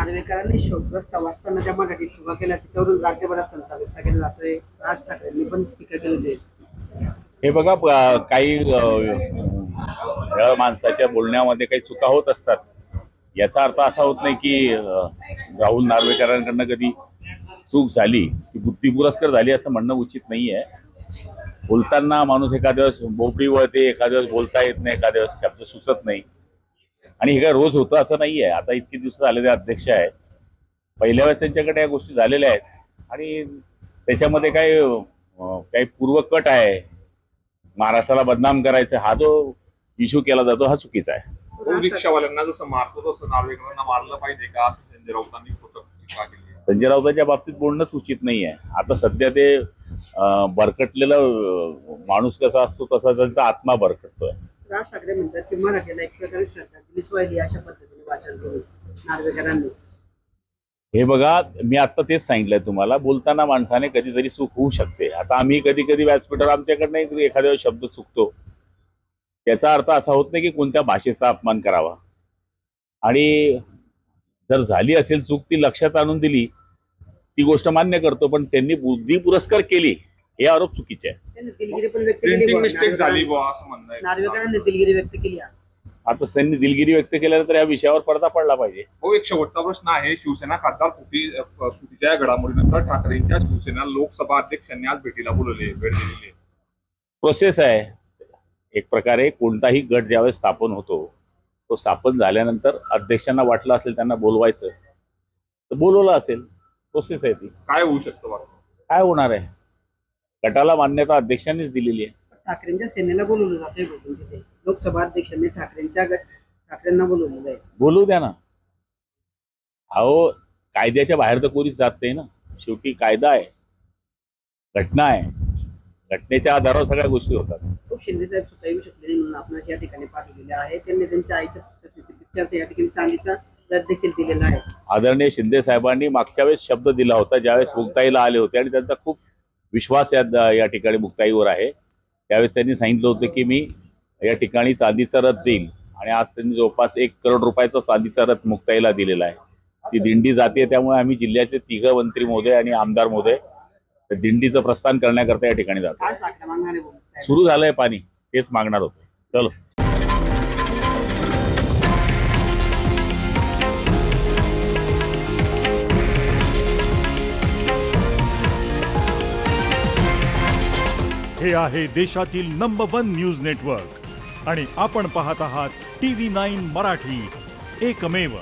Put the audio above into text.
नार्वेकरांनी शोकग्रस्त असताना ज्या मराठीत चुका केल्या त्याच्यावरून राज्यभरात संताप व्यक्त केला जातोय. राज ठाकरेंनी पण टीका केली आहे. हे बघा काही माणसाच्या बोलण्यामध्ये काही चुका होत असतात. याचा अर्थ असा होत नाही की राहुल नार्वेकरांकडनं कधी चूक झाली की बुद्धी पुरस्कार झाली असं म्हणणं उचित नाही आहे. बोलताना माणूस एखाद्या वेळेस बोबडी वळते, एखाद्या वेळेस बोलता येत नाही, एखाद्या वेळेस शब्द सुचत नाही आणि हे काय रोज होतं असं नाही आहे. आता इतके दिवस झालेले अध्यक्ष आहेत, पहिल्या वेळेस त्यांच्याकडे या गोष्टी झालेल्या आहेत आणि त्याच्यामध्ये काही पूर्वकट आहे. महाराष्ट्राला बदनाम करायचा हा जो इश्यू केला जातो हा चुकीचा आहे. रिक्षावाल्यांना जसं मारतो तसं नार्वेकरांना मारलं पाहिजे का असं संजय राऊतांनी टीका केली. संजय राऊतांच्या बाबतीत बोलणंच उचित नाही आहे. आता सध्या ते बरकटलेलं माणूस कसा असतो तसा त्यांचा आत्मा बरकटतोय. राज ठाकरे म्हणतात की मराठीला एक प्रकारे श्रद्धांजलीच वाहिली अशा पद्धतीने वाचन करून नार्वेकरांनी. हे बघा, मी आता तेच सांगितलंय तुम्हाला, बोलताना माणसाने कधीतरी चूक होऊ शकते. आता आम्ही कधी कधी व्यासपीठावर आमच्याकडनं एखाद्या शब्द चुकतो, त्याचा अर्थ असा होत नाही की कोणत्या भाषेचा अपमान करावा. आणि जर झाली असेल चूक, ती लक्षात आणून दिली, ती गोष्ट मान्य करतो. पण त्यांनी बुद्धी पुरस्कार केली हे आरोप चुकीचे आहे. त्यांनी दिलगिरी पण व्यक्त प्रिंटिंग केली. मिस्टेक झाली बुवा असं म्हणणं आहे. नार्वेकरांनी दिलगिरी व्यक्त केली. आता त्यांनी दिलगिरी व्यक्त केल्यानंतर या विषयावर पडदा पडला पाहिजे. हो, एक शेवटचा प्रश्न आहे. शिवसेना खासदार फुटीच्या घडामोडीनंतर ठाकरेंच्या शिवसेना लोकसभा अध्यक्षांनी आज भेट दिलेली. प्रोसेस आहे. एक प्रकारे कोणताही गट ज्यावेळेस स्थापन होतो, तो स्थापन झाल्यानंतर अध्यक्षांना वाटलं असेल त्यांना बोलवायचं तर बोलवलं असेल. प्रोसेस आहे ती. काय होऊ शकतं वाटतं? काय होणार आहे? गटाला मान्यता अध्यक्षांनीच दिलेली आहे. ठाकरेंच्या सेनेला बोलवलं जातंय बघून तिथे लोकसभा अध्यक्षांनी ठाकरेंना बोलवलेलं आहे. बोलू द्या ना. अहो, कायद्याच्या बाहेर तर कोणीच जात नाही ना. शेवटी कायदा आहे, घटना आहे, घटनेच्या आधारावर सगळ्या गोष्टी होतात. खूप शिंदे साहेब सुद्धा येऊ शकले नाही म्हणून आपण या ठिकाणी पाठवलेले आहे. त्यांनी त्यांच्या आईच्या पिक्चर या ठिकाणी चांदीचा दर देखील दिलेला आहे. आदरणीय शिंदे साहेबांनी मागच्या वेळेस शब्द दिला होता ज्यावेळेस मुक्ताईला आले होते आणि त्यांचा खूप विश्वास या ठिकाणी मुक्ताईवर आहे. त्यावेळेस त्यांनी सांगितलं होतं की मी या ठिकाणी चांदीचा रथ देईल आणि आज त्यांनी जवळपास 1 करोड रुपयाचा चांदीचा रथ मुक्ताईला दिलेला आहे. ती दिंडी जाते, त्यामुळे आम्ही जिल्ह्याचे 3 मंत्री महोदय आणि आमदार महोदय दिंडीचं प्रस्थान करण्याकरता या ठिकाणी जातो. काय साखर मागणारे बोलताय? सुरू झालंय पाणी, तेच मागणार होतो. चलो. हे आहे देशातील नंबर 1 न्यूज नेटवर्क आणि आपण पाहत आहात TV9 मराठी, एकमेव.